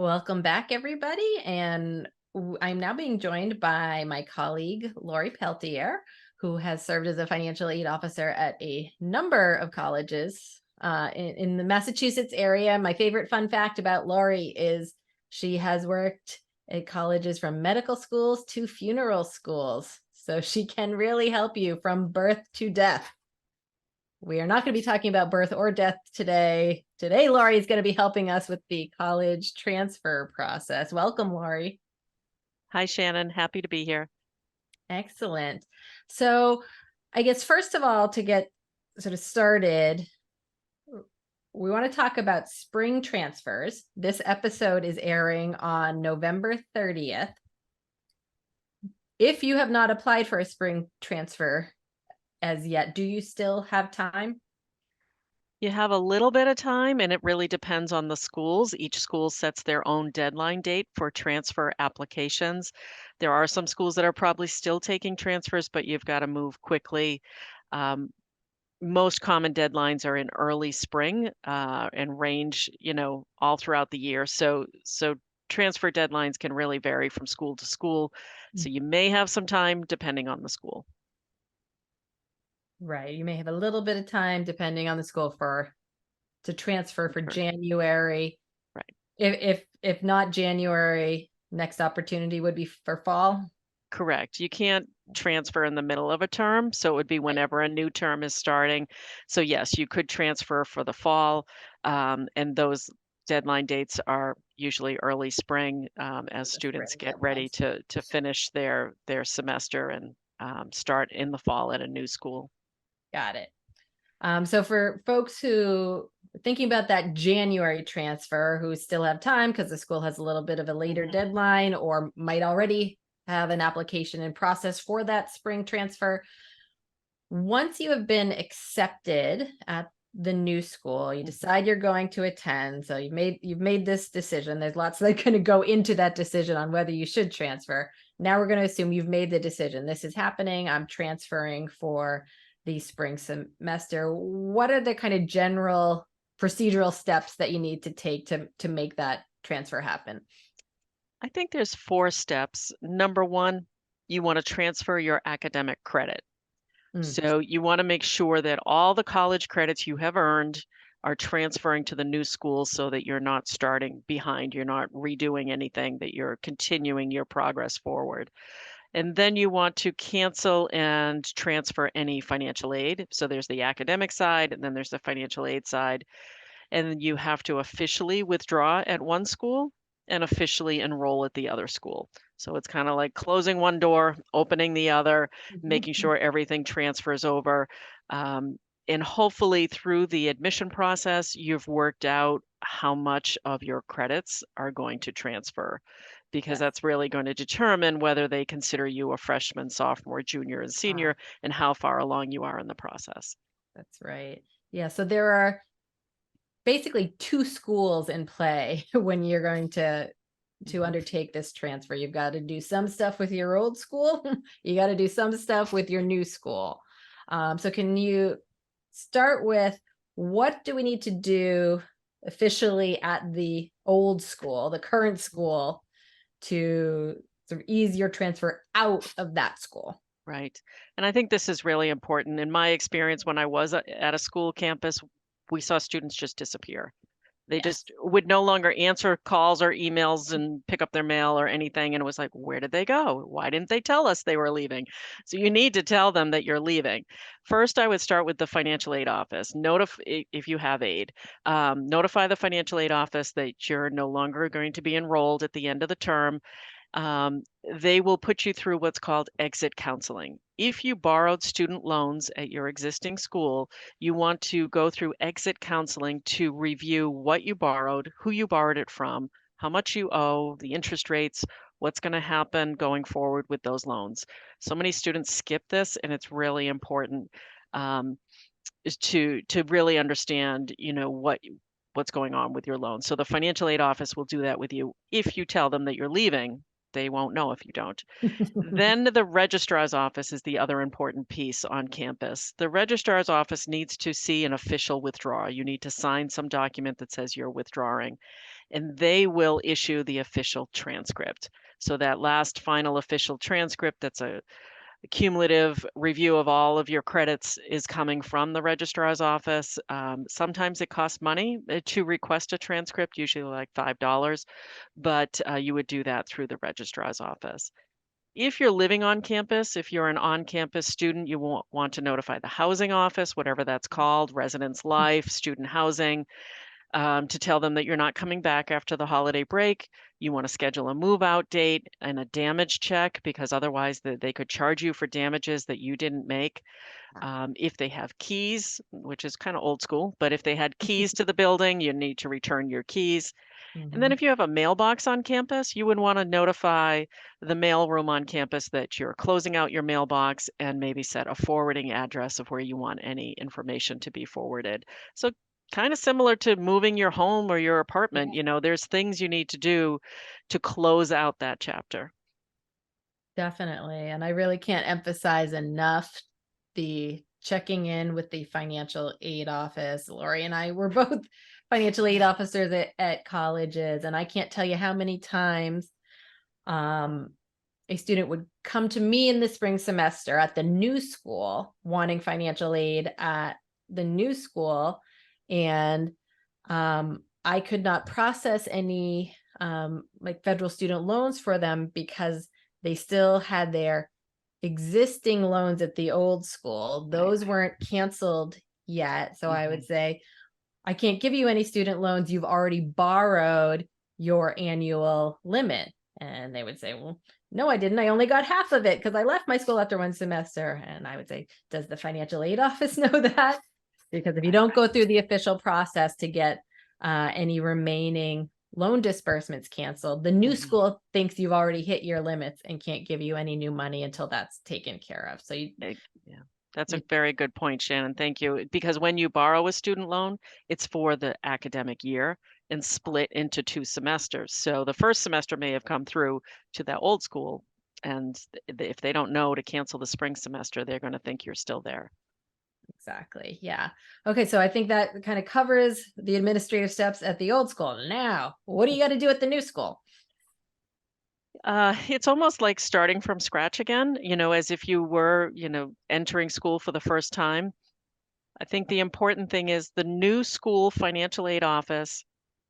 Welcome back, everybody. And I'm now being joined by my colleague, Laurie Peltier, who has served as a financial aid officer at a number of colleges in the Massachusetts area. My favorite fun fact about Laurie is she has worked at colleges from medical schools to funeral schools. So she can really help you from birth to death. We are not going to be talking about birth or death today. Today, Laurie is going to be helping us with the college transfer process. Welcome, Laurie. Hi, Shannon. Happy to be here. Excellent. So I guess, first of all, to get sort of started, we want to talk about spring transfers. This episode is airing on November 30th. If you have not applied for a spring transfer as yet, do you still have time? You have a little bit of time, and it really depends on the schools. Each school sets their own deadline date for transfer applications. There are some schools that are probably still taking transfers, but you've got to move quickly. Um, Most common deadlines are in early spring and range, all throughout the year. So transfer deadlines can really vary from school to school. So you may have some time depending on the school. Right. You may have a little bit of time depending on the school to transfer for January. Right. If not January, next opportunity would be for fall. Correct. You can't transfer in the middle of a term, so it would be whenever a new term is starting. So yes, you could transfer for the fall, and those deadline dates are usually early spring as students Spring get ready deadlines. to finish their semester and start in the fall at a new school. Got it. So for folks who are thinking about that January transfer, who still have time because the school has a little bit of a later Mhm. deadline or might already have an application in process for that spring transfer, once you have been accepted at the new school, you decide you're going to attend. So you've made this decision. There's lots that are going to go into that decision on whether you should transfer. Now we're going to assume you've made the decision. This is happening. I'm transferring for the spring semester. What are the kind of general procedural steps that you need to take to make that transfer happen? I think there's 4 steps. Number 1, you want to transfer your academic credit. Mm, So you want to make sure that all the college credits you have earned are transferring to the new school so that you're not starting behind, you're not redoing anything, that you're continuing your progress forward. And then you want to cancel and transfer any financial aid. So there's the academic side, and then there's the financial aid side. And then you have to officially withdraw at one school and officially enroll at the other school. So it's kind of like closing one door, opening the other, making mhm. sure everything transfers over. Um, and hopefully through the admission process, you've worked out how much of your credits are going to transfer, because Yes. that's really going to determine whether they consider you a freshman, sophomore, junior, and Ah, senior, and how far along you are in the process. that's right. Yeah. So there are basically two schools in play when you're going to Mhm. undertake this transfer. You've got to do some stuff with your old school. You got to do some stuff with your new school. So can you start with, what do we need to do officially at the old school, the current school, to sort of ease your transfer out of that school? Right. And I think this is really important. In my experience, when I was at a school campus, we saw students just disappear. They Yes. just would no longer answer calls or emails and pick up their mail or anything. And it was like, where did they go? Why didn't they tell us they were leaving? So you need to tell them that you're leaving. First, I would start with the financial aid office. If you have aid, notify the financial aid office that you're no longer going to be enrolled at the end of the term. um, they will put you through what's called exit counseling. If you borrowed student loans at your existing school, you want to go through exit counseling to review what you borrowed, who you borrowed it from, how much you owe, the interest rates, what's going to happen going forward with those loans. So many students skip this, and it's really important um, is to really understand, what's going on with your loan. So the financial aid office will do that with you if you tell them that you're leaving. they won't know if you don't. Then the registrar's office is the other important piece on campus. The registrar's office needs to see an official withdrawal. You need to sign some document that says you're withdrawing, and they will issue the official transcript. So that last final official transcript, that's a cumulative review of all of your credits, is coming from the registrar's office. Sometimes it costs money to request a transcript, usually like $5, but you would do that through the registrar's office. If you're living on campus, if you're an on-campus student, you won't want to notify the housing office, whatever that's called, residence life, student housing, to tell them that you're not coming back after the holiday break. You want to schedule a move out date and a damage check, because otherwise they could charge you for damages that you didn't make. If they have keys, which is kind of old school, but if they had keys to the building, you need to return your keys. And then Mhm. if you have a mailbox on campus, you would want to notify the mailroom on campus that you're closing out your mailbox and maybe set a forwarding address of where you want any information to be forwarded. So kind of similar to moving your home or your apartment, there's things you need to do to close out that chapter. Definitely. And I really can't emphasize enough the checking in with the financial aid office. Lori and I were both financial aid officers at colleges, and I can't tell you how many times um, a student would come to me in the spring semester at the new school wanting financial aid at the new school. And I could not process any like federal student loans for them because they still had their existing loans at the old school. Right. Those weren't canceled yet. So I Hmm. would say, I can't give you any student loans. You've already borrowed your annual limit. And they would say, well, no, I didn't. I only got half of it because I left my school after one semester. And I would say, does the financial aid office know that? Because if you don't go through the official process to get any remaining loan disbursements canceled, the new Hmm. school thinks you've already hit your limits and can't give you any new money until that's taken care of. So Yeah, that's a you very good point, Shannon. Thank you. Because when you borrow a student loan, it's for the academic year and split into 2 semesters. So the first semester may have come through to that old school, and if they don't know to cancel the spring semester, they're going to think you're still there. Exactly. Yeah. Okay. So I think that kind of covers the administrative steps at the old school. Now, what do you got to do at the new school? It's almost like starting from scratch again, as if you were, entering school for the first time. I think the important thing is the new school financial aid office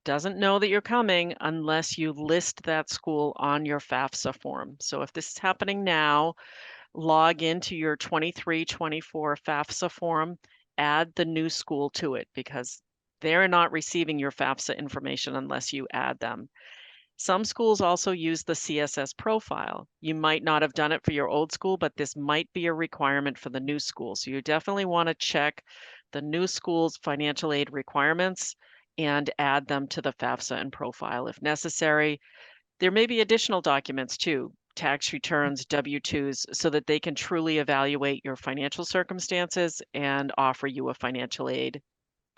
doesn't know that you're coming unless you list that school on your FAFSA form. So if this is happening now, log into your 23-24 FAFSA form, add the new school to it, because they're not receiving your FAFSA information unless you add them. Some schools also use the CSS profile. You might not have done it for your old school, but this might be a requirement for the new school. So you definitely want to check the new school's financial aid requirements and add them to the FAFSA and profile if necessary. There may be additional documents too, tax returns, W-2s, so that they can truly evaluate your financial circumstances and offer you a financial aid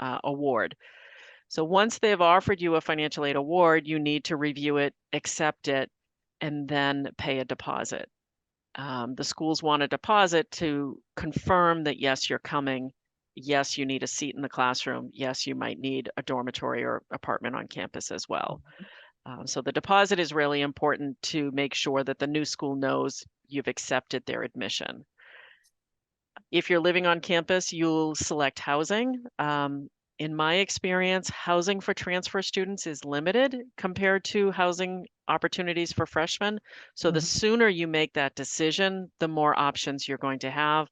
award. So once they've offered you a financial aid award, you need to review it, accept it, and then pay a deposit. The schools want a deposit to confirm that yes, you're coming. Yes, you need a seat in the classroom. Yes, you might need a dormitory or apartment on campus as well. So the deposit is really important to make sure that the new school knows you've accepted their admission. If you're living on campus, you'll select housing. In my experience, housing for transfer students is limited compared to housing opportunities for freshmen. So the Mhm. sooner you make that decision, the more options you're going to have.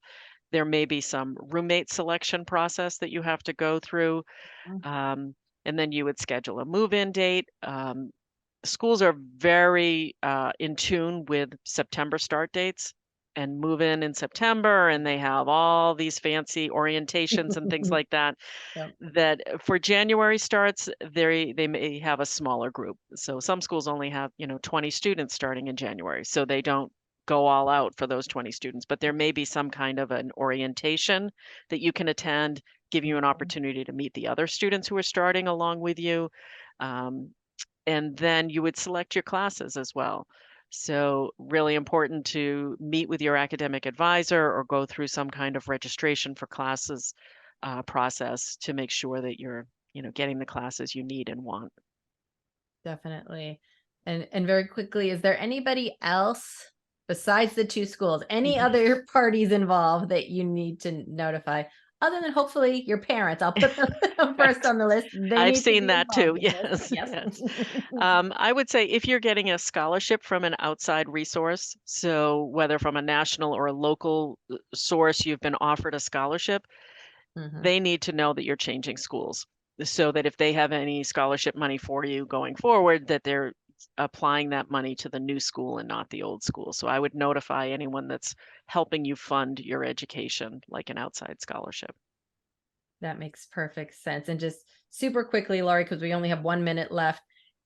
There may be some roommate selection process that you have to go through. Um, and then you would schedule a move-in date. Schools are very in tune with September start dates and move in September, and they have all these fancy orientations and things like that. Yep. That for January starts, they may have a smaller group. So some schools only have 20 students starting in January, so they don't go all out for those 20 students. But there may be some kind of an orientation that you can attend, give you an Mhm. opportunity to meet the other students who are starting along with you. Um, and then you would select your classes as well. So really important to meet with your academic advisor or go through some kind of registration for classes process to make sure that you're, getting the classes you need and want. Definitely. And very quickly, is there anybody else besides the two schools, any Mhm. other parties involved that you need to notify? Other than hopefully your parents, I'll put them first Right. on the list. They I've need to seen be that too. involved in this. Yes, Yes. yes. I would say if you're getting a scholarship from an outside resource, so whether from a national or a local source, you've been offered a scholarship, Mhm. they need to know that you're changing schools so that if they have any scholarship money for you going forward, that they're applying that money to the new school and not the old school. So I would notify anyone that's helping you fund your education, like an outside scholarship. That makes perfect sense. And just super quickly, Laurie, because we only have 1 minute left.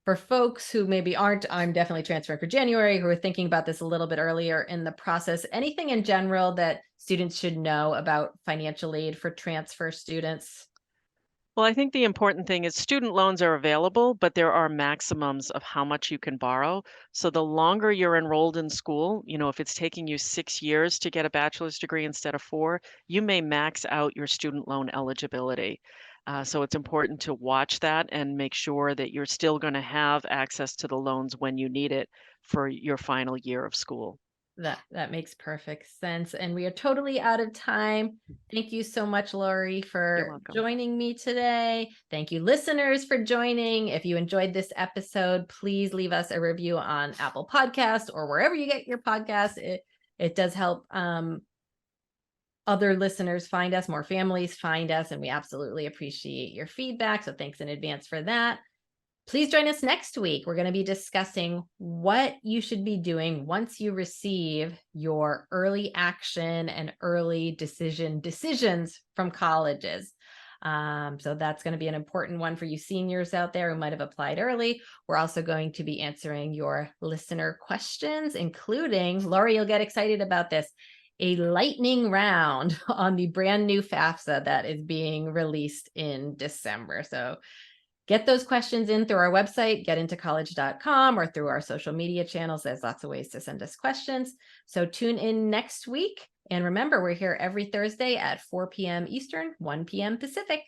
For folks who maybe aren't, I'm definitely transferring for January, who are thinking about this a little bit earlier in the process, anything in general that students should know about financial aid for transfer students? Well, I think the important thing is student loans are available, but there are maximums of how much you can borrow. So the longer you're enrolled in school, if it's taking you 6 years to get a bachelor's degree instead of 4, you may max out your student loan eligibility. So it's important to watch that and make sure that you're still going to have access to the loans when you need it for your final year of school. That makes perfect sense. And we are totally out of time. Thank you so much, Laurie, You're for welcome. joining me today. Thank you, listeners, for joining. If you enjoyed this episode, please leave us a review on Apple Podcasts or wherever you get your podcasts. It does help other listeners find us, more families find us, and we absolutely appreciate your feedback. So thanks in advance for that. Please join us next week. We're going to be discussing what you should be doing once you receive your early action and early decisions from colleges. So that's going to be an important one for you seniors out there who might have applied early. We're also going to be answering your listener questions, including, Laurie, you'll get excited about this, a lightning round on the brand new FAFSA that is being released in December. So get those questions in through our website, getintocollege.com, or through our social media channels. There's lots of ways to send us questions. So tune in next week. And remember, we're here every Thursday at 4 p.m. Eastern, 1 p.m. Pacific.